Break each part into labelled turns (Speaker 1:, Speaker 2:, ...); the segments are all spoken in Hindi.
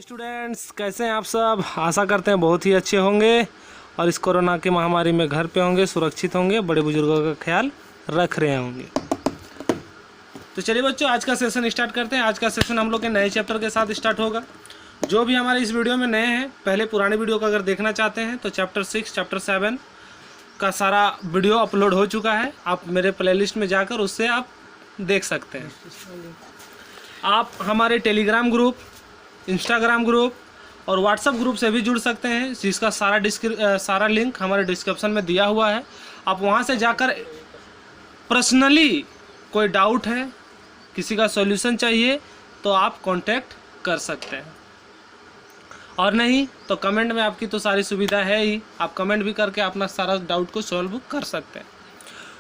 Speaker 1: स्टूडेंट्स, कैसे हैं आप सब। आशा करते हैं बहुत ही अच्छे होंगे और इस कोरोना की महामारी में घर पे होंगे, सुरक्षित होंगे, बड़े बुजुर्गों का ख्याल रख रहे होंगे। तो चलिए बच्चों, आज का सेशन स्टार्ट करते हैं। आज का सेशन हम लोग के नए चैप्टर के साथ स्टार्ट होगा। जो भी हमारे इस वीडियो में नए हैं, पहले पुराने वीडियो को अगर देखना चाहते हैं तो चैप्टर 6, चैप्टर 7 का सारा वीडियो अपलोड हो चुका है। आप मेरे प्लेलिस्ट में जाकर उससे आप देख सकते हैं। आप हमारे टेलीग्राम ग्रुप, इंस्टाग्राम ग्रुप और व्हाट्सएप ग्रुप से भी जुड़ सकते हैं, जिसका सारा लिंक हमारे डिस्क्रिप्शन में दिया हुआ है। आप वहां से जाकर पर्सनली कोई डाउट है, किसी का सॉल्यूशन चाहिए तो आप कांटेक्ट कर सकते हैं, और नहीं तो कमेंट में आपकी तो सारी सुविधा है ही, आप कमेंट भी करके अपना सारा डाउट को सॉल्व कर सकते हैं।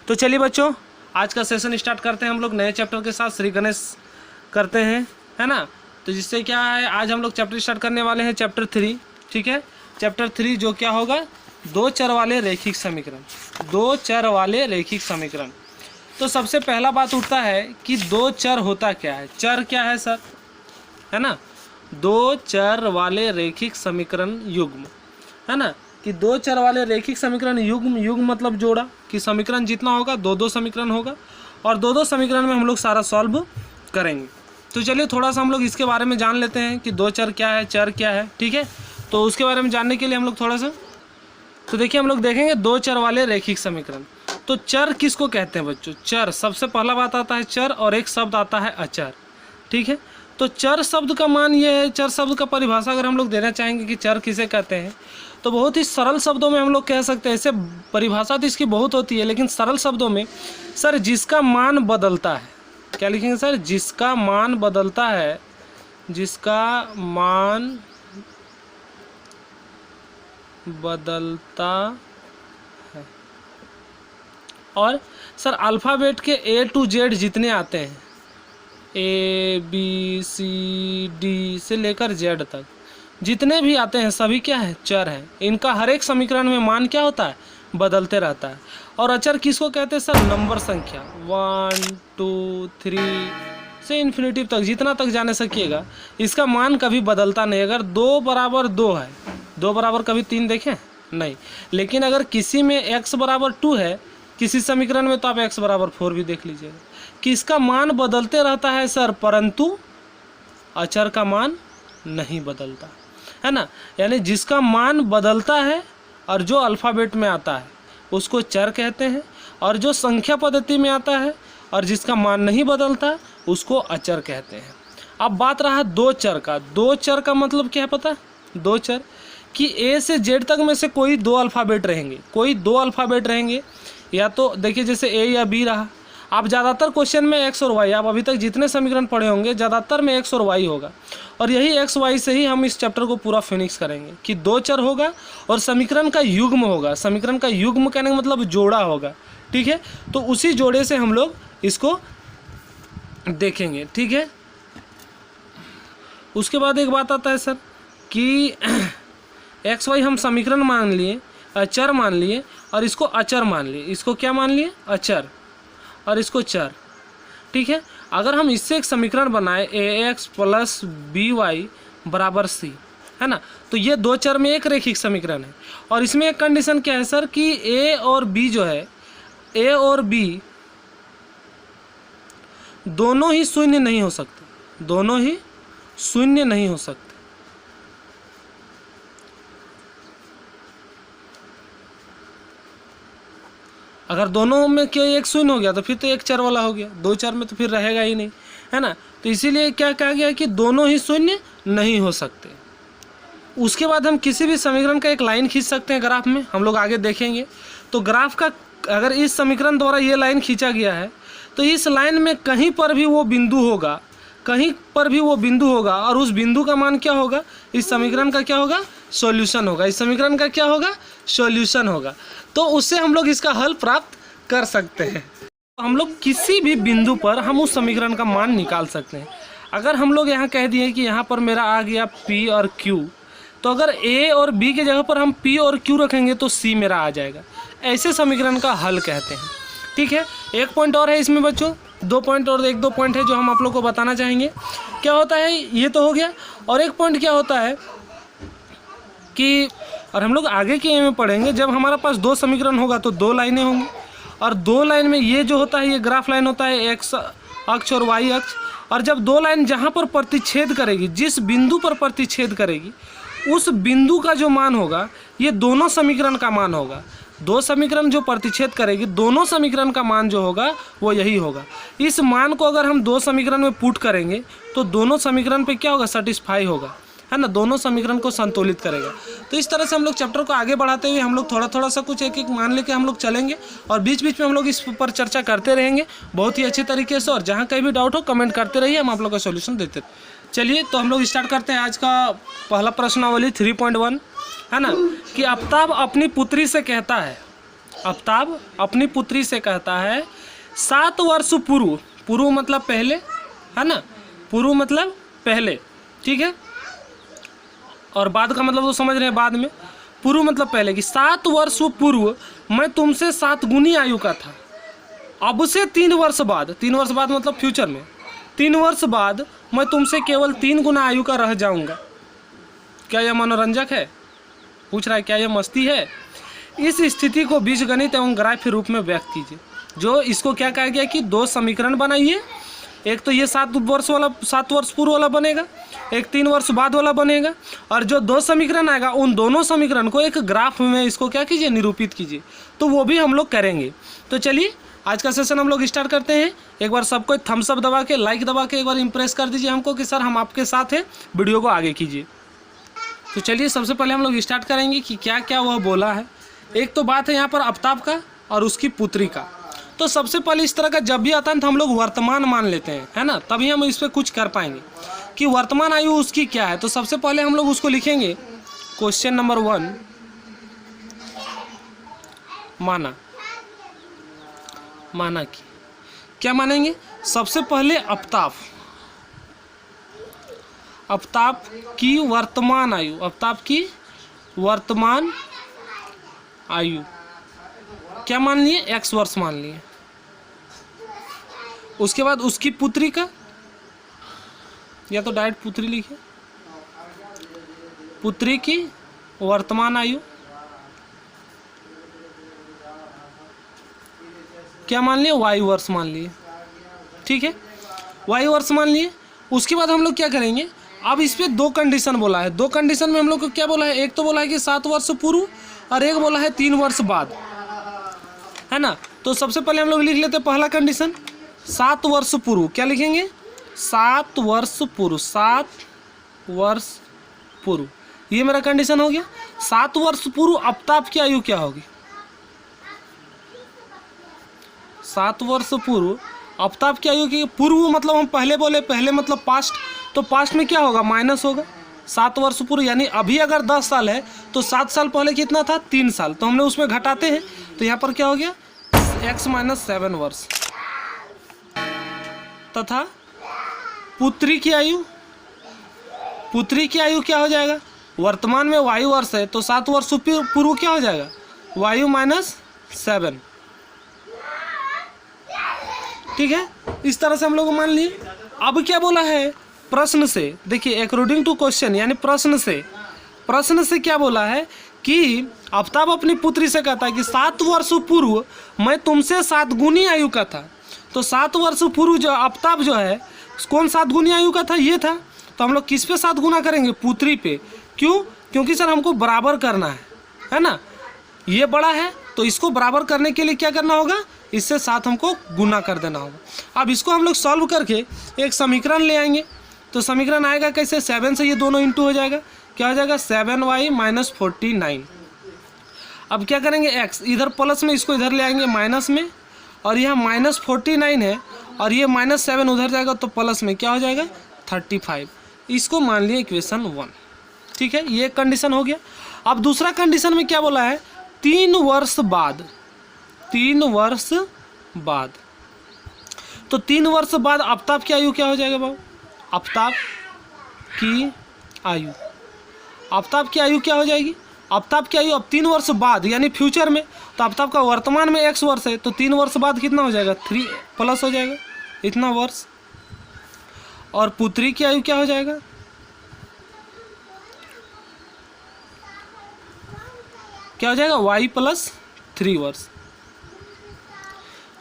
Speaker 1: तो चलिए बच्चों, आज का सेशन स्टार्ट करते हैं हम लोग नए चैप्टर के साथ। श्री गणेश करते हैं, है ना। तो जिससे क्या है, आज हम लोग चैप्टर स्टार्ट करने वाले हैं चैप्टर 3, ठीक है। चैप्टर 3 जो क्या होगा, दो चर वाले रैखिक समीकरण। दो चर वाले रैखिक समीकरण। तो सबसे पहला बात उठता है कि दो चर होता क्या है। चर क्या है सर, है ना। दो चर वाले रैखिक समीकरण युग्म, है ना। कि दो चर वाले रैखिक समीकरण युग्म, युग्म मतलब जोड़ा, कि समीकरण जितना होगा दो समीकरण होगा, और दो समीकरण में हम लोग सारा सॉल्व करेंगे। तो चलिए थोड़ा सा हम लोग इसके बारे में जान लेते हैं कि दो चर क्या है, चर क्या है, ठीक है। तो उसके बारे में जानने के लिए हम लोग थोड़ा सा, तो देखिए हम लोग देखेंगे दो चर वाले रैखिक समीकरण। तो चर किसको कहते हैं बच्चों। चर, सबसे पहला बात आता है चर, और एक शब्द आता है अचर, ठीक है। तो चर शब्द का मान ये है, चर शब्द का परिभाषा अगर हम लोग देना चाहेंगे कि चर किसे कहते हैं, तो बहुत ही सरल शब्दों में हम लोग कह सकते हैं। ऐसे परिभाषा तो इसकी बहुत होती है, लेकिन सरल शब्दों में सर जिसका मान बदलता है, क्या लिखेंगे सर, जिसका मान बदलता है, जिसका मान बदलता है। और सर अल्फ़ाबेट के A to Z जितने आते हैं, A B C D से लेकर Z तक जितने भी आते हैं सभी क्या है, चर हैं। इनका हर एक समीकरण में मान क्या होता है, बदलते रहता है। और अचर किसको कहते हैं सर, नंबर संख्या 1 2 3 से इन्फिनिटी तक, जितना तक जाने सकिएगा, इसका मान कभी बदलता नहीं। अगर 2 बराबर 2 है, 2 बराबर कभी 3 देखें नहीं, लेकिन अगर किसी में x बराबर 2 है किसी समीकरण में, तो आप x बराबर 4 भी देख लीजिएगा कि इसका मान बदलते रहता है सर, परंतु अचर का मान नहीं बदलता, है ना। यानी जिसका मान बदलता है और जो अल्फ़ाबेट में आता है उसको चर कहते हैं, और जो संख्या पद्धति में आता है और जिसका मान नहीं बदलता उसको अचर कहते हैं। अब बात रहा दो चर का। दो चर का मतलब क्या है पता है, दो चर कि A से Z तक में से कोई दो अल्फ़ाबेट रहेंगे, कोई दो अल्फ़ाबेट रहेंगे। या तो देखिए जैसे A या B रहा, आप ज़्यादातर क्वेश्चन में x और y, आप अभी तक जितने समीकरण पढ़े होंगे ज़्यादातर में x और y होगा, और यही x y से ही हम इस चैप्टर को पूरा फिनिश करेंगे कि दो चर होगा और समीकरण का युग्म होगा। समीकरण का युग्म कहने का मतलब जोड़ा होगा, ठीक है। तो उसी जोड़े से हम लोग इसको देखेंगे, ठीक है। उसके बाद एक बात आता है सर कि x y हम समीकरण मान लिए, चर मान लिए, और इसको अचर मान लिए। इसको क्या मान लिए, अचर, और इसको चर, ठीक है। अगर हम इससे एक समीकरण बनाए ax + by बराबर c, है ना, तो ये दो चर में एक रैखिक समीकरण है। और इसमें एक कंडीशन क्या है सर कि a और b जो है, a और b दोनों ही शून्य नहीं हो सकते, दोनों ही शून्य नहीं हो सकते। अगर दोनों में क्या एक शून्य हो गया तो फिर तो एक चर वाला हो गया, दो चर में तो फिर रहेगा ही नहीं, है ना। तो इसीलिए क्या कहा गया कि दोनों ही शून्य नहीं हो सकते। उसके बाद हम किसी भी समीकरण का एक लाइन खींच सकते हैं ग्राफ में, हम लोग आगे देखेंगे। तो ग्राफ का अगर इस समीकरण द्वारा ये लाइन खींचा गया है, तो इस लाइन में कहीं पर भी वो बिंदु होगा, कहीं पर भी वो बिंदु होगा, और उस बिंदु का मान क्या होगा, इस समीकरण का क्या होगा, सॉल्यूशन होगा। इस समीकरण का क्या होगा, सॉल्यूशन होगा। तो उससे हम लोग इसका हल प्राप्त कर सकते हैं। हम लोग किसी भी बिंदु पर हम उस समीकरण का मान निकाल सकते हैं। अगर हम लोग यहाँ कह दिए कि यहाँ पर मेरा आ गया P और Q, तो अगर ए और बी के जगह पर हम पी और क्यू रखेंगे तो सी मेरा आ जाएगा। ऐसे समीकरण का हल कहते हैं। ठीक है, एक पॉइंट और है इसमें बच्चों, 2 पॉइंट और 1-2 पॉइंट है जो हम आप लोग को बताना चाहेंगे। क्या होता है, ये तो हो गया। और एक पॉइंट क्या होता है कि, और हम लोग आगे के में पढ़ेंगे, जब हमारे पास 2 समीकरण होगा तो 2 लाइनें होंगी, और 2 लाइन में ये जो होता है ये ग्राफ लाइन होता है, एक्स अक्ष और वाई अक्ष। और जब 2 लाइन जहाँ पर प्रतिच्छेद करेगी, जिस बिंदु पर प्रतिच्छेद करेगी, उस बिंदु का जो मान होगा ये दोनों समीकरण का मान होगा। 2 समीकरण जो प्रतिच्छेद करेगी, दोनों समीकरण का मान जो होगा वो यही होगा। इस मान को अगर हम 2 समीकरण में पुट करेंगे तो दोनों समीकरण पे क्या होगा, सेटिस्फाई होगा, है ना, दोनों समीकरण को संतुलित करेगा। तो इस तरह से हम लोग चैप्टर को आगे बढ़ाते हुए हम लोग थोड़ा थोड़ा सा कुछ एक मान लेके हम लोग चलेंगे, और बीच बीच में हम लोग इस पर चर्चा करते रहेंगे बहुत ही अच्छे तरीके से। और जहाँ कहीं भी डाउट हो कमेंट करते रहिए, हम आप लोग का सॉल्यूशन देते। चलिए तो हम लोग स्टार्ट करते हैं आज का पहला प्रश्नावली 3.1, है ना, कि आफ्ताब अपनी पुत्री से कहता है, आफ्ताब अपनी पुत्री से कहता है 7 वर्ष पूर्व, पूर्व मतलब पहले, है ना, पूर्व मतलब पहले, ठीक है, और बाद का मतलब तो समझ रहे हैं बाद में। पूर्व मतलब पहले, कि 7 वर्ष पूर्व मैं तुमसे 7 गुनी आयु का था, अब से 3 वर्ष बाद, 3 वर्ष बाद मतलब फ्यूचर में, 3 वर्ष बाद मैं तुमसे केवल 3 गुना आयु का रह जाऊंगा। क्या यह मनोरंजक है, पूछ रहा है, क्या यह मस्ती है? इस स्थिति को बीजगणित एवं ग्राफीय रूप में व्यक्त कीजिए। जो इसको क्या कहा गया कि 2 समीकरण बनाइए, एक तो ये 7 वर्ष पूर्व वाला बनेगा, एक 3 वर्ष बाद वाला बनेगा, और जो 2 समीकरण आएगा उन दोनों समीकरण को एक ग्राफ में इसको क्या कीजिए, निरूपित कीजिए। तो वो भी हम लोग करेंगे। तो चलिए आज का सेशन हम लोग स्टार्ट करते हैं। एक बार सबको थम्स अप दबा के, लाइक दबा के एक बार इंप्रेस कर दीजिए हमको कि सर हम आपके साथ हैं, वीडियो को आगे कीजिए। तो चलिए सबसे पहले हम लोग स्टार्ट करेंगे कि क्या क्या वह बोला है। एक तो बात है यहाँ पर आफ्ताब का और उसकी पुत्री का। तो सबसे पहले इस तरह का जब भी आता है तो हम लोग वर्तमान मान लेते हैं, है ना, तभी हम इस पर कुछ कर पाएंगे कि वर्तमान आयु उसकी क्या है। तो सबसे पहले हम लोग उसको लिखेंगे, क्वेश्चन नंबर 1, माना कि, क्या मानेंगे, सबसे पहले आफ्ताब की वर्तमान आयु, आफ्ताब की वर्तमान आयु क्या मान लिए, x वर्ष मान लिए। उसके बाद उसकी पुत्री का, या तो डायरेक्ट पुत्री लिखे, पुत्री की वर्तमान आयु क्या मान लिए, y वर्ष मान लिए, ठीक है, y वर्ष मान लिए। उसके बाद हम लोग क्या करेंगे, अब इस पे 2 कंडीशन बोला है। 2 कंडीशन में हम लोग को क्या बोला है, एक तो बोला है कि 7 वर्ष पूर्व और एक बोला है 3 वर्ष बाद, है ना। तो सबसे पहले हम लोग लिख लेते हैं पहला कंडीशन, 7 वर्ष पूर्व। क्या लिखेंगे, 7 वर्ष पूर्व, 7 वर्ष पूर्व, ये मेरा कंडीशन हो गया। 7 वर्ष पूर्व आफ्ताब की आयु क्या होगी, 7 वर्ष पूर्व आफ्ताब की आयु की, पूर्व मतलब हम पहले बोले, पहले मतलब पास्ट, तो पास्ट में क्या होगा, माइनस होगा। 7 वर्ष पूर्व यानी अभी अगर 10 साल है तो 7 साल पहले कितना था, 3 साल, तो हमने उसमें घटाते हैं, तो यहाँ पर क्या हो गया, x - 7 वर्ष। तथा पुत्री की आयु क्या हो जाएगा, वर्तमान में y वर्ष है तो 7 वर्ष पूर्व क्या हो जाएगा, y - 7, ठीक है। इस तरह से हम लोग मान लिए। अब क्या बोला है प्रश्न से, देखिए अकॉर्डिंग टू क्वेश्चन, यानी प्रश्न से क्या बोला है कि आफ्ताब अपनी पुत्री से कहता है कि 7 वर्ष पूर्व मैं तुमसे 7 गुनी आयु का था। तो 7 वर्ष पूर्व जो आफ्ताब जो है कौन 7 गुनी आयु का था, ये था। तो हम लोग किस पे 7 गुना करेंगे, पुत्री पे। क्यों, क्योंकि सर हमको बराबर करना है ना, ये बड़ा है तो इसको बराबर करने के लिए क्या करना होगा, इससे 7 हमको गुना कर देना होगा। अब इसको हम लोग सॉल्व करके एक समीकरण ले आएंगे। तो समीकरण आएगा कैसे, 7 से ये दोनों इंटू हो जाएगा, क्या हो जाएगा, 7y - 49। अब क्या करेंगे, x इधर प्लस में, इसको इधर ले आएंगे माइनस में, और यहाँ -49 है और ये -7 उधर जाएगा तो प्लस में क्या हो जाएगा, 35। इसको मान लिया इक्वेशन 1, ठीक है, ये कंडीशन हो गया। अब दूसरा कंडीशन में क्या बोला है, 3 वर्ष बाद, 3 वर्ष बाद। तो 3 वर्ष बाद आफ्ताब की आयु क्या हो जाएगा बाबू, आफ्ताब की आयु, आफ्ताब की आयु क्या हो जाएगी, आफ्ताब की आयु अब 3 वर्ष बाद यानी फ्यूचर में, तो आफ्ताब का वर्तमान में x वर्ष है तो 3 वर्ष बाद कितना हो जाएगा 3 प्लस हो जाएगा इतना वर्ष। और पुत्री की आयु क्या हो जाएगा, क्या हो जाएगा y प्लस 3 वर्ष,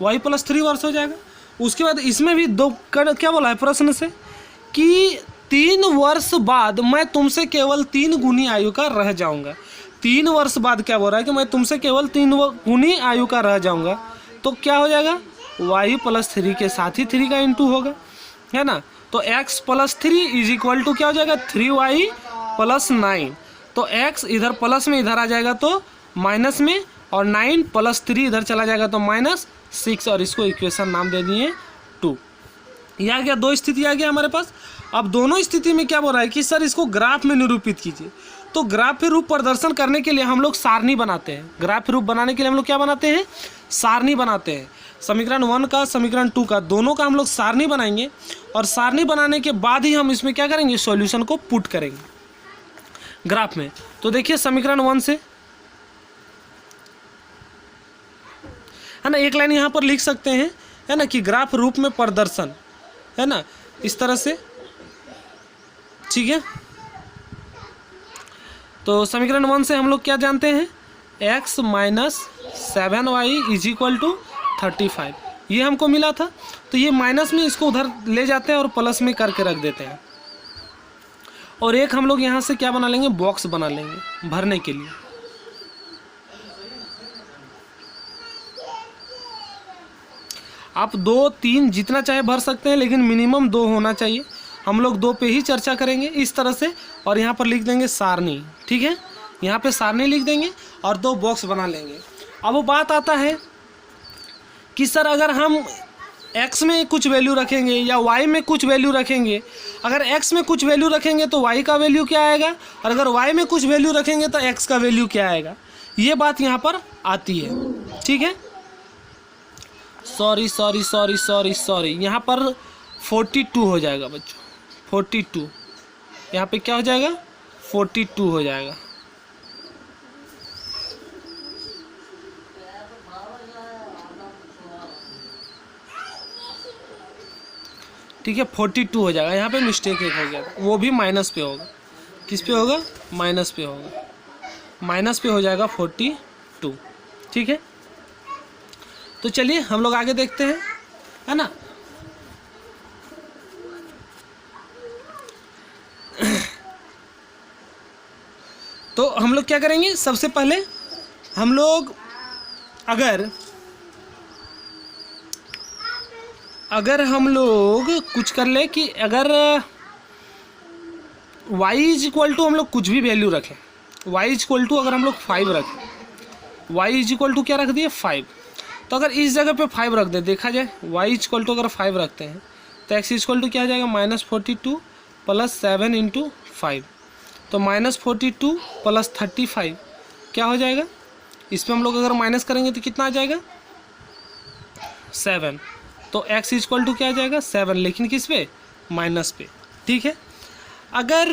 Speaker 1: y प्लस 3 वर्ष हो जाएगा। उसके बाद इसमें भी दो क्या बोला है प्रश्न से कि 3 वर्ष बाद मैं तुमसे केवल 3 गुनी आयु का रह जाऊंगा। 3 वर्ष बाद क्या बोल रहा है कि मैं तुमसे केवल 3 गुनी आयु का रह जाऊंगा, तो क्या हो जाएगा y प्लस 3 के साथ ही 3 का इंटू होगा, है ना। तो x plus 3 is equal to क्या हो जाएगा 3y प्लस 9। तो x इधर प्लस में इधर आ जाएगा तो माइनस में, और 9 प्लस 3 इधर चला जाएगा तो -6, और इसको इक्वेशन नाम दे दिए 2। यह आ गया, दो स्थिति आ गया हमारे पास। अब दोनों स्थिति में क्या बोल रहा है कि सर इसको ग्राफ में निरूपित कीजिए। तो ग्राफ रूप प्रदर्शन करने के लिए हम लोग सारणी बनाते हैं। ग्राफ रूप बनाने के लिए हम लोग क्या बनाते हैं, सारणी बनाते हैं। समीकरण 1 का समीकरण 2 का दोनों का हम लोग सारणी बनाएंगे, और सारणी बनाने के बाद ही हम इसमें क्या करेंगे, सॉल्यूशन को पुट करेंगे ग्राफ में। तो देखिए समीकरण 1 से, है ना, एक लाइन यहाँ पर लिख सकते हैं, है ना, कि ग्राफ रूप में प्रदर्शन, है ना, इस तरह से, ठीक है। तो समीकरण 1 से हम लोग क्या जानते हैं, x minus 7y is equal to 35, ये हमको मिला था। तो ये माइनस में इसको उधर ले जाते हैं और प्लस में करके रख देते हैं, और एक हम लोग यहाँ से क्या बना लेंगे, बॉक्स बना लेंगे भरने के लिए। आप 2, 3 जितना चाहे भर सकते हैं, लेकिन मिनिमम 2 होना चाहिए। हम लोग 2 पे ही चर्चा करेंगे इस तरह से, और यहाँ पर लिख देंगे सारणी, ठीक है, यहाँ पे सारणी लिख देंगे और 2 बॉक्स बना लेंगे। अब वो बात आता है कि सर अगर हम x में कुछ वैल्यू रखेंगे या y में कुछ वैल्यू रखेंगे, अगर x में कुछ वैल्यू रखेंगे तो y का वैल्यू क्या आएगा, और अगर y में कुछ वैल्यू रखेंगे तो x का वैल्यू क्या आएगा, ये बात यहाँ पर आती है, ठीक है। सॉरी यहाँ पर 42 हो जाएगा बच्चों, 42 यहाँ पे क्या हो जाएगा, 42 हो जाएगा, ठीक है, 42 हो जाएगा। यहाँ पे मिस्टेक एक हो गया, वो भी माइनस पे होगा, किस पे होगा, माइनस पे होगा, माइनस पे हो जाएगा 42, ठीक है। तो चलिए हम लोग आगे देखते हैं, है ना। तो हम लोग क्या करेंगे, सबसे पहले हम लोग अगर हम लोग कुछ कर ले कि अगर y इज इक्वल टू हम लोग कुछ भी वैल्यू रखें, y इज इक्वल टू अगर हम लोग 5 रखें, y इज इक्वल टू क्या रख दिए 5, तो अगर इस जगह पे 5 रख दे, देखा जाए y इज इक्वल टू अगर 5 रखते हैं तो x इज इक्वल टू क्या आ जाएगा, -42 प्लस 7 इंटू 5, तो -42 प्लस 35 क्या हो जाएगा, इस पर हम लोग अगर माइनस करेंगे तो कितना आ जाएगा 7, तो x इज इक्वल टू क्या आ जाएगा 7, लेकिन किस पे, माइनस पे, ठीक है। अगर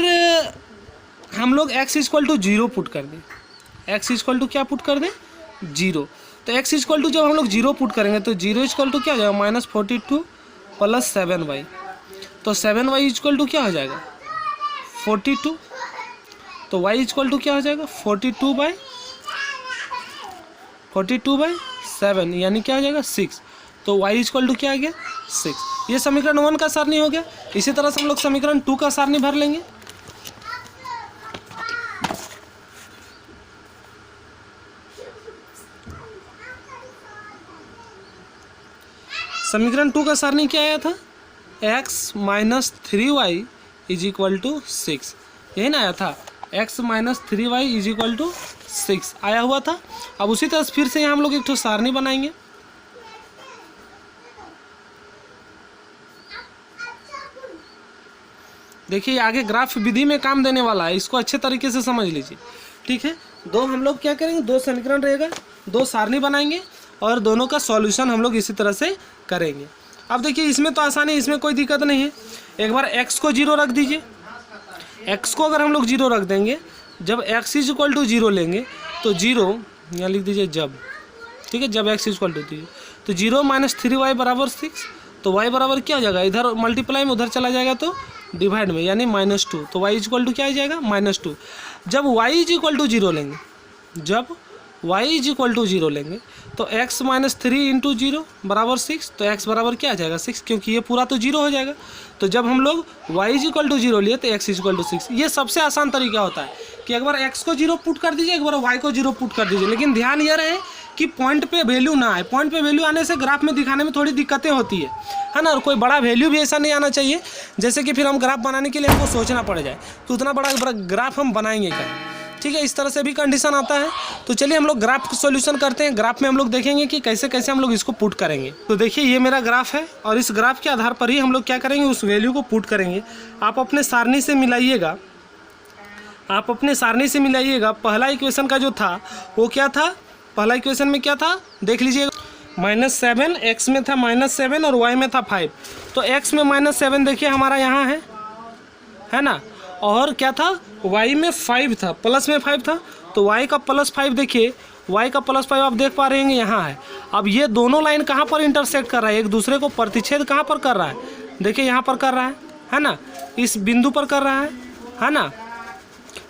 Speaker 1: हम लोग x is equal to 0 put कर दें, x इज इक्वल टू क्या पुट कर दें 0, तो x इज इक्वल टू जब हम लोग 0 पुट करेंगे तो 0 इज इक्वल टू क्या हो जाएगा, -42 प्लस 7y, तो 7y इज इक्वल टू क्या हो जाएगा 42, तो y इज इक्वल टू क्या हो जाएगा 42/7, यानी क्या हो जाएगा 6, तो y इज इक्वल टू क्या आ गया 6। ये समीकरण 1 का सारणी हो गया। इसी तरह से हम लोग समीकरण 2 का सारणी भर लेंगे। समीकरण 2 का सारणी क्या आया था, x minus 3y is equal to 6, यही ना आया था, x minus 3y is equal to 6 आया हुआ था। अब उसी तरह फिर से यहाँ हम लोग एक ठो सारणी बनाएंगे। देखिए आगे ग्राफ विधि में काम देने वाला है, इसको अच्छे तरीके से समझ लीजिए, ठीक है। दो हम लोग क्या करेंगे, 2 समीकरण रहेगा, 2 सारणी बनाएंगे और दोनों का सॉल्यूशन हम लोग इसी तरह से करेंगे। अब देखिए इसमें तो आसानी, इसमें कोई दिक्कत नहीं है। एक बार x को 0 रख दीजिए, x को अगर हम लोग 0 रख देंगे जब x इज इक्वल टू 0 लेंगे तो 0 यहाँ लिख दीजिए जब, ठीक है, जब x इज इक्वल टू 0 तो 0 माइनस 3y बराबर 6, तो y बराबर क्या हो जाएगा, इधर मल्टीप्लाई में उधर चला जाएगा तो डिवाइड में, यानी -2, तो y इज इक्वल टू क्या आ जाएगा -2। जब y इज इक्वल टू 0 लेंगे, जब y इज इक्वल टू 0 लेंगे तो x माइनस 3 इंटू 0 बराबर 6, तो x बराबर क्या आ जाएगा 6, क्योंकि ये पूरा तो 0 हो जाएगा। तो जब हम लोग y इज इक्वल टू 0 लिए तो x इज इक्वल टू 6। ये सबसे आसान तरीका होता है कि एक बार x को 0 पुट कर दीजिए, एक बार y को 0 पुट कर दीजिए, लेकिन ध्यान ये रहे कि पॉइंट पे वैल्यू ना आए। पॉइंट पे वैल्यू आने से ग्राफ में दिखाने में थोड़ी दिक्कतें होती है ना, और कोई बड़ा वैल्यू भी ऐसा नहीं आना चाहिए जैसे कि फिर हम ग्राफ बनाने के लिए हमको सोचना पड़ जाए कि उतना बड़ा ग्राफ हम बनाएंगे क्या, ठीक है, इस तरह से भी कंडीशन आता है। तो चलिए हम लोग ग्राफ का सॉल्यूशन करते हैं। ग्राफ में हम लोग देखेंगे कि कैसे कैसे हम लोग इसको पुट करेंगे। तो देखिए ये मेरा ग्राफ है और इस ग्राफ के आधार पर ही हम लोग क्या करेंगे, उस वैल्यू को पुट करेंगे। आप अपने सारणी से मिलाइएगा, आप अपने सारणी से मिलाइएगा। पहला इक्वेशन का जो था वो क्या था, पहला इक्वेशन में क्या था देख लीजिएगा, -7, x में था -7 और y में था 5। तो x में -7 देखिए हमारा यहाँ है ना, और क्या था y में 5 था, प्लस में 5 था, तो y का +5 देखिए, y का +5 आप देख पा रहे हैं यहाँ है। अब ये दोनों लाइन कहाँ पर इंटरसेक्ट कर रहा है, एक दूसरे को प्रतिच्छेद कहाँ पर कर रहा है, देखिए यहाँ पर कर रहा है ना, इस बिंदु पर कर रहा है ना।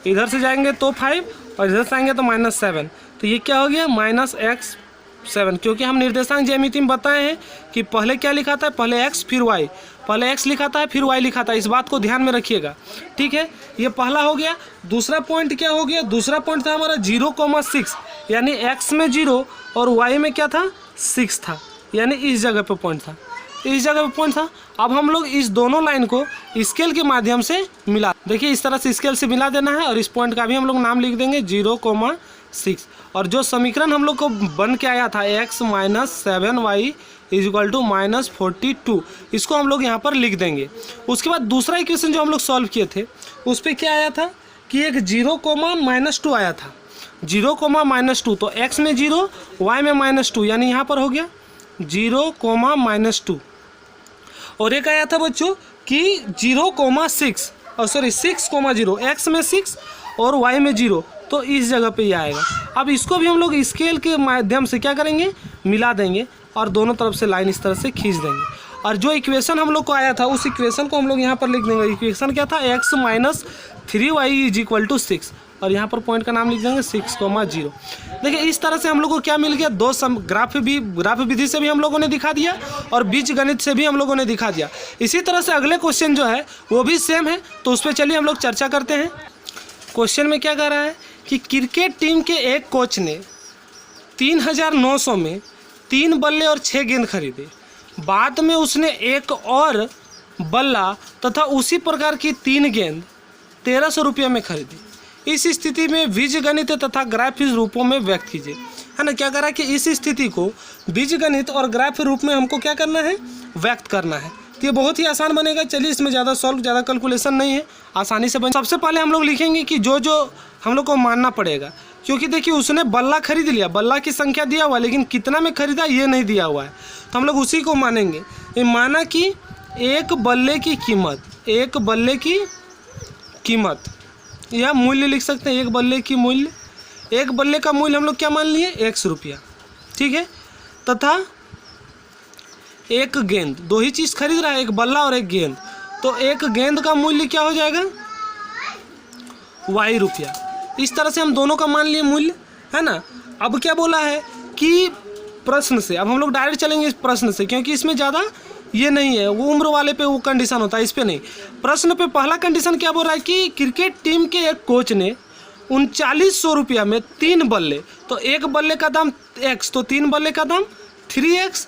Speaker 1: इधर से जाएंगे तो 5 और इधर से आएंगे तो -7, तो ये क्या हो गया -x7, क्योंकि हम निर्देशांक ज्यामिति में बताए हैं कि पहले क्या लिखा था, पहले x फिर y, पहले x लिखा था फिर y लिखा था, इस बात को ध्यान में रखिएगा, ठीक है। ये पहला हो गया। दूसरा पॉइंट क्या हो गया, दूसरा पॉइंट था हमारा 0,6, यानी x में 0 और y में क्या था 6 था, यानी इस जगह पे पॉइंट था, इस जगह पे पॉइंट था। अब हम लोग इस दोनों लाइन को स्केल के माध्यम से मिला, देखिए इस तरह से स्केल से मिला देना है और इस पॉइंट का भी हम लोग नाम लिख देंगे 0,6। और जो समीकरण हम लोग को बन के आया था x minus 7y is equal to -42, इसको हम लोग यहाँ पर लिख देंगे। उसके बाद दूसरा इक्वेशन जो हम लोग सॉल्व किए थे उस पर क्या आया था कि एक 0,-2 आया था, 0,-2, तो x में 0 y में -2, यानी यहाँ पर हो गया 0,-2। और एक आया था बच्चों कि 0,6 और सॉरी 6,0, x में 6 और y में 0, तो इस जगह पे ये आएगा। अब इसको भी हम लोग स्केल के माध्यम से क्या करेंगे, मिला देंगे और दोनों तरफ से लाइन इस तरह से खींच देंगे। और जो इक्वेशन हम लोग को आया था उस इक्वेशन को हम लोग यहाँ पर लिख देंगे। इक्वेशन क्या था, x minus 3y is equal to 6, और यहाँ पर पॉइंट का नाम लिख देंगे 6,0। देखिए इस तरह से हम लोग को क्या मिल गया, दो ग्राफ विधि से भी हम लोगों ने दिखा दिया और बीजगणित से भी हम लोगों ने दिखा दिया। इसी तरह से अगले क्वेश्चन जो है वो भी सेम है, तो उस पर चलिए हम लोग चर्चा करते हैं। क्वेश्चन में क्या कह रहा है कि क्रिकेट टीम के एक कोच ने 3,900 में 3 बल्ले और 6 गेंद खरीदे। बाद में उसने एक और बल्ला तथा उसी प्रकार की 3 गेंद 1,300 रुपये में खरीदी। इस स्थिति में बीजगणित तथा ग्राफिक रूपों में व्यक्त कीजिए, है ना। क्या करा कि इस स्थिति को बीजगणित और ग्राफिक रूप में हमको क्या करना है, व्यक्त करना है। तो ये बहुत ही आसान बनेगा। चलिए इसमें ज़्यादा कैलकुलेशन नहीं है, आसानी से बन। सबसे पहले हम लोग लिखेंगे कि जो हम लोग को मानना पड़ेगा, क्योंकि देखिए उसने बल्ला खरीद लिया, बल्ला की संख्या दिया हुआ लेकिन कितना में खरीदा ये नहीं दिया हुआ है, तो हम लोग उसी को मानेंगे। ये माना कि एक बल्ले की कीमत या मूल्य लिख सकते हैं, एक बल्ले की मूल्य, एक बल्ले का मूल्य हम लोग क्या मान लिए 100 रुपया, ठीक है। तथा एक गेंद, दो ही चीज़ खरीद रहा है, एक बल्ला और एक गेंद, तो एक गेंद का मूल्य क्या हो जाएगा y रुपया। इस तरह से हम दोनों का मान लिए मूल्य, है ना। अब क्या बोला है कि प्रश्न से, अब हम लोग डायरेक्ट चलेंगे इस प्रश्न से, क्योंकि इसमें ज़्यादा ये नहीं है, वो उम्र वाले पे वो कंडीशन होता है, इस पे नहीं। प्रश्न पे पहला कंडीशन क्या बोल रहा है कि क्रिकेट टीम के एक कोच ने 3900 रुपया में 3 बल्ले, तो एक बल्ले का दाम x, तो 3 बल्ले का दाम 3x,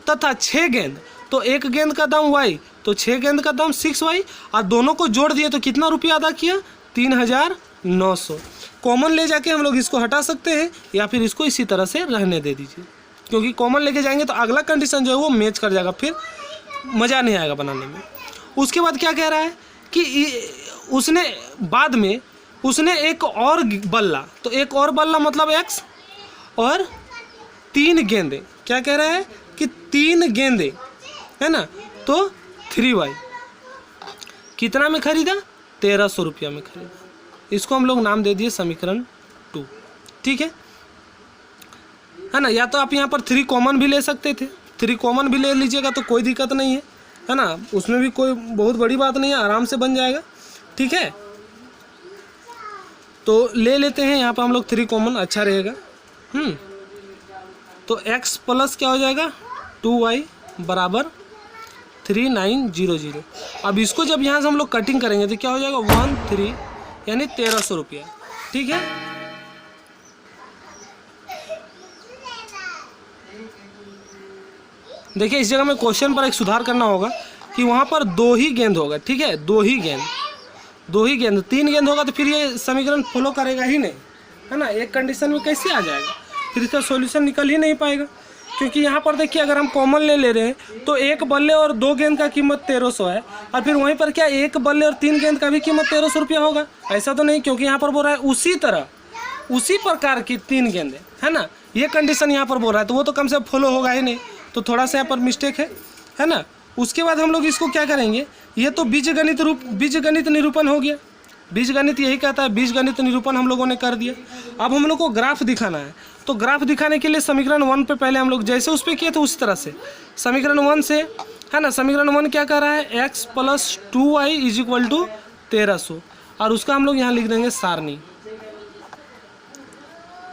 Speaker 1: तथा 6 गेंद, तो एक गेंद का दाम y, तो 6 गेंद का दाम 6y, और दोनों को जोड़ दिए तो कितना रुपया अदा किया 3,900। कॉमन ले जाके हम लोग इसको हटा सकते हैं या फिर इसको इसी तरह से रहने दे दीजिए, क्योंकि कॉमन लेके जाएंगे तो अगला कंडीशन जो है वो मैच कर जाएगा, फिर मज़ा नहीं आएगा बनाने में। उसके बाद क्या कह रहा है कि उसने बाद में उसने एक और बल्ला, तो एक और बल्ला मतलब x और 3 गेंदें, क्या कह रहा है कि 3 गेंदें, है ना, तो 3y कितना में खरीदा 1,300 रुपया में खरीदा, इसको हम लोग नाम दे दिए समीकरण 2। ठीक है ना। या तो आप यहाँ पर 3 कॉमन भी ले सकते थे, 3 कॉमन भी ले लीजिएगा तो कोई दिक्कत नहीं है ना, उसमें भी कोई बहुत बड़ी बात नहीं है, आराम से बन जाएगा। ठीक है, तो ले लेते हैं यहाँ पर हम लोग 3 कॉमन, अच्छा रहेगा। तो x प्लस क्या हो जाएगा 2y बराबर 3900। अब इसको जब यहाँ से हम लोग कटिंग करेंगे तो क्या हो जाएगा 13 यानी 1300 रुपया। ठीक है, देखिए इस जगह में क्वेश्चन पर एक सुधार करना होगा कि वहाँ पर 2 ही गेंद होगा। ठीक है, 2 ही गेंद, 3 गेंद होगा तो फिर ये समीकरण फॉलो करेगा ही नहीं, है ना। एक कंडीशन में कैसे आ जाएगा, फिर इसका सॉल्यूशन निकल ही नहीं पाएगा। क्योंकि यहाँ पर देखिए अगर हम कॉमन ले रहे हैं तो 1 बल्ले और 2 गेंद का कीमत 1300 है, और फिर वहीं पर क्या 1 बल्ले और 3 गेंद का भी कीमत 1300 रुपया होगा, ऐसा तो नहीं। क्योंकि यहाँ पर बोल रहा है उसी तरह उसी प्रकार की 3 गेंदें, है ना, ये कंडीशन यहाँ पर बोल रहा है, तो वो तो कम से कम फॉलो होगा ही नहीं, तो थोड़ा सा यहाँ पर मिस्टेक है ना। उसके बाद हम लोग इसको क्या करेंगे, ये तो बीजगणित निरूपण हो गया। बीजगणित यही कहता है, बीजगणित निरूपण हम लोगों ने कर दिया। अब हम लोग को ग्राफ दिखाना है, तो ग्राफ दिखाने के लिए समीकरण 1 पे पहले हम लोग जैसे उस पर किए थे उसी तरह से समीकरण 1 से, है ना। समीकरण 1 क्या कर रहा है x + 2y = 1300, और उसका हम लोग यहाँ लिख देंगे सारणी।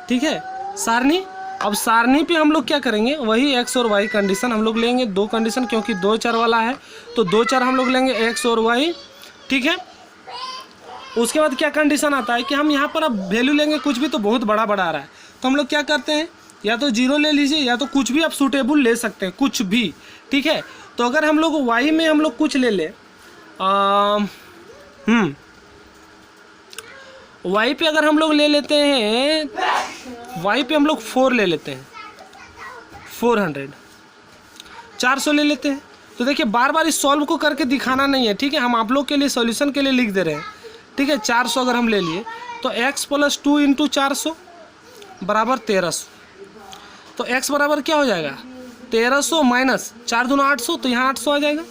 Speaker 1: ठीक है, सारणी। अब सारणी पे हम लोग क्या करेंगे, वही x और y कंडीशन हम लोग लेंगे, 2 कंडीशन, क्योंकि 2 चर वाला है तो 2 चर हम लोग लेंगे x और y। ठीक है, उसके बाद क्या कंडीशन आता है कि हम यहाँ पर अब वैल्यू लेंगे, कुछ भी तो बहुत बड़ा आ रहा है, तो हम लोग क्या करते हैं, या तो 0 ले लीजिए या तो कुछ भी आप सूटेबल ले सकते हैं, कुछ भी। ठीक है, तो अगर हम लोग y में हम लोग कुछ ले लें, y पे अगर हम लोग ले लेते हैं, y पे हम लोग 4 ले लेते हैं, 400 ले लेते हैं। तो देखिए बार बार इस सॉल्व को करके दिखाना नहीं है। ठीक है, हम आप लोग के लिए सॉल्यूशन के लिए लिख दे रहे हैं। ठीक है, 400 अगर हम ले लिए तो x + 2 × 400 बराबर 1300। तो x बराबर क्या हो जाएगा 1300 माइनस 4 दूना 800, तो यहाँ 800 आ जाएगा,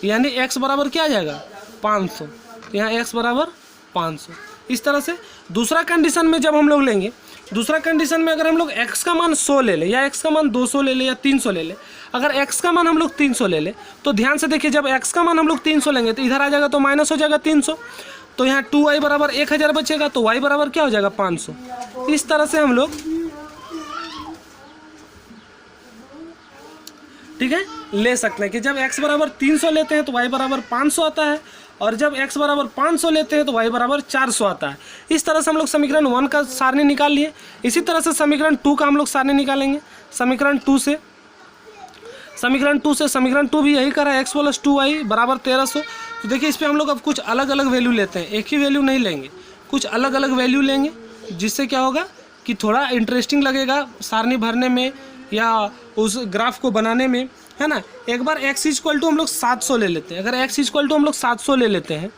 Speaker 1: यानी x बराबर क्या आ जाएगा 500। तो यहाँ x बराबर 500। इस तरह से दूसरा कंडीशन में जब हम लोग लेंगे, दूसरा कंडीशन में अगर हम लोग x का मान 100 ले ले, या x का मान 200 ले ले, या 300 ले ले। अगर x का मान हम लोग 300 ले ले तो ध्यान से देखिए, जब x का मान हम लोग 300 लेंगे तो इधर आ जाएगा तो माइनस हो जाएगा 300, तो यहाँ 2y बराबर 1000 बचेगा, तो y बराबर क्या हो जाएगा 500। इस तरह से हम लोग, ठीक है, ले सकते हैं कि जब x बराबर 300 लेते हैं तो y बराबर 500 आता है, और जब x बराबर 500 लेते हैं तो y बराबर 400 आता है। इस तरह से हम लोग समीकरण 1 का सारणी निकाल लिए। इसी तरह से समीकरण 2 का हम लोग सारणी निकालेंगे। समीकरण 2 से समीकरण 2 भी यही कर रहा है, x + 2y बराबर 1300। तो देखिए इस पर हम लोग अब कुछ अलग अलग वैल्यू लेते हैं, एक ही वैल्यू नहीं लेंगे, कुछ अलग अलग वैल्यू लेंगे, जिससे क्या होगा कि थोड़ा इंटरेस्टिंग लगेगा सारणी भरने में या उस ग्राफ को बनाने में, है ना। एक बार x = हम लोग 700 ले लेते हैं। अगर x = हम लोग 700 ले लेते हैं,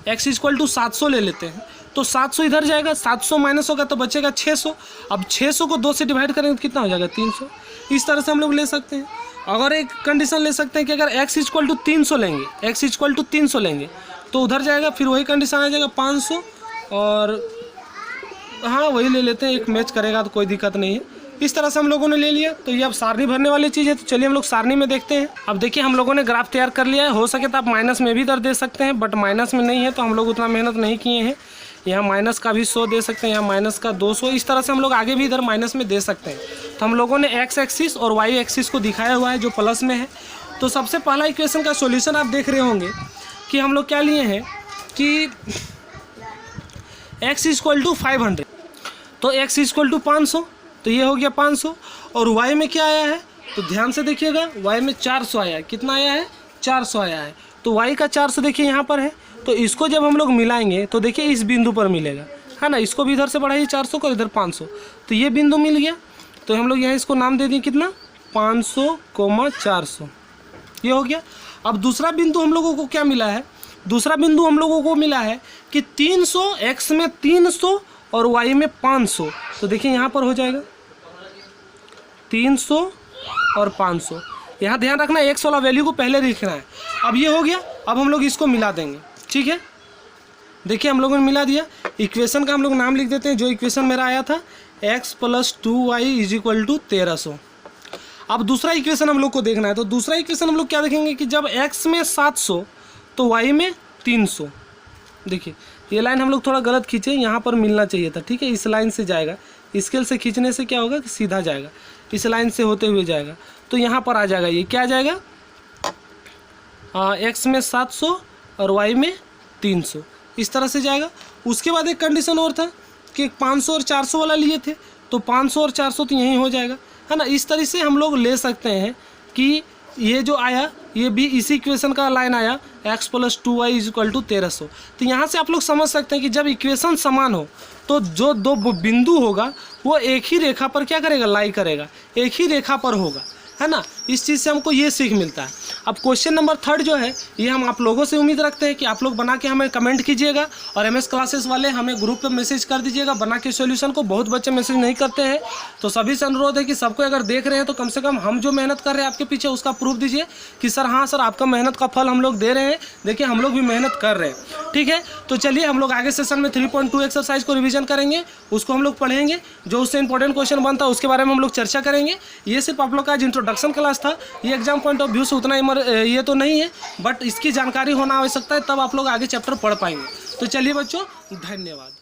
Speaker 1: x = 700 ले लेते हैं, तो 700 इधर जाएगा, 700 माइनस होगा तो बचेगा 600। अब 600 को 2 से डिवाइड करेंगे तो कितना हो जाएगा 300। इस तरह से हम लोग ले सकते हैं। अगर एक कंडीशन ले सकते हैं कि अगर x = 300 लेंगे, x = 300 लेंगे तो उधर जाएगा, फिर वही कंडीशन आ जाएगा 500, और हाँ वही ले लेते हैं, एक मैच करेगा तो कोई दिक्कत नहीं है। इस तरह से हम लोगों ने ले लिया। तो ये अब सारणी भरने वाली चीज़ है, तो चलिए हम लोग सारणी में देखते हैं। अब देखिए हम लोगों ने ग्राफ तैयार कर लिया है। हो सके तो आप माइनस में भी इधर दे सकते हैं, बट माइनस में नहीं है तो हम लोग उतना मेहनत नहीं किए हैं। यहाँ माइनस का भी 100 दे सकते हैं, यहाँ माइनस का 200। इस तरह से हम लोग आगे भी इधर माइनस में दे सकते हैं। तो हम लोगों ने x एक्सिस और y एक्सिस को दिखाया हुआ है जो प्लस में है। तो सबसे पहला इक्वेशन का सॉल्यूशन आप देख रहे होंगे कि हम लोग क्या लिए हैं कि x = 500, तो x = 500, तो ये हो गया 500। और y में क्या आया है, तो ध्यान से देखिएगा, y में 400 आया है। कितना आया है 400 आया है। तो y का 400 देखिए यहाँ पर है, तो इसको जब हम लोग मिलाएंगे तो देखिए इस बिंदु पर मिलेगा, है ना। इसको भी इधर से बढ़ाइए 400 को, इधर 500, तो ये बिंदु मिल गया। तो हम लोग यहाँ इसको नाम दे दिए कितना 500, 400, ये हो गया। अब दूसरा बिंदु हम लोगों को क्या मिला है, दूसरा बिंदु हम लोगों को मिला है कि 300, x में 300 और y में 500। तो देखिए यहाँ पर हो जाएगा 300 और 500। यहाँ ध्यान रखना x वाला वैल्यू को पहले लिखना है। अब ये हो गया, अब हम लोग इसको मिला देंगे, ठीक है। देखिए हम लोगों ने मिला दिया। इक्वेशन का हम लोग नाम लिख देते हैं। जो इक्वेशन मेरा आया था x + 2y = 1300। अब दूसरा इक्वेशन हम लोग को देखना है। तो दूसरा इक्वेशन हम लोग क्या देखेंगे कि जब x में 700 तो y में 300। देखिए ये लाइन हम लोग थोड़ा गलत खींचे, यहाँ पर मिलना चाहिए था, ठीक है। इस लाइन से जाएगा, स्केल से खींचने से क्या होगा कि सीधा जाएगा, इस लाइन से होते हुए जाएगा। तो यहाँ पर आ जाएगा, ये क्या आ जाएगा, x में 700 और y में 300, इस तरह से जाएगा। उसके बाद एक कंडीशन और था कि 500 और 400 वाला लिए थे, तो 500 और 400 तो यहीं हो जाएगा, है ना। इस तरह से हम लोग ले सकते हैं कि ये जो आया ये भी इसी इक्वेशन का लाइन आया, x + 2y = 1300। तो यहाँ से आप लोग समझ सकते हैं कि जब इक्वेशन समान हो तो जो दो बिंदु होगा वो एक ही रेखा पर क्या करेगा, लाई करेगा, एक ही रेखा पर होगा, है ना। इस चीज़ से हमको ये सीख मिलता है। अब क्वेश्चन नंबर 3 जो है ये हम आप लोगों से उम्मीद रखते हैं कि आप लोग बना के हमें कमेंट कीजिएगा, और MS क्लासेस वाले हमें ग्रुप पे मैसेज कर दीजिएगा बना के सॉल्यूशन को। बहुत बच्चे मैसेज नहीं करते हैं, तो सभी से अनुरोध है कि सबको अगर देख रहे हैं तो कम से कम हम जो मेहनत कर रहे हैं आपके पीछे उसका प्रूफ दीजिए कि सर हाँ सर आपका मेहनत का फल हम लोग दे रहे हैं, देखिए हम लोग भी मेहनत कर रहे हैं, ठीक है। तो चलिए हम लोग आगे सेशन में 3.2 एक्सरसाइज को रिविजन करेंगे, उसको हम लोग पढ़ेंगे, जो उससे इंपॉर्टेंट क्वेश्चन बनता है उसके बारे में हम लोग चर्चा करेंगे। ये सिर्फ आप लोग का आज इंट्रोडक्शन क्लास था, ये एग्जाम पॉइंट ऑफ व्यू से उतना ये तो नहीं है, बट इसकी जानकारी होना आवश्यकता है, तब आप लोग आगे चैप्टर पढ़ पाएंगे। तो चलिए बच्चों, धन्यवाद।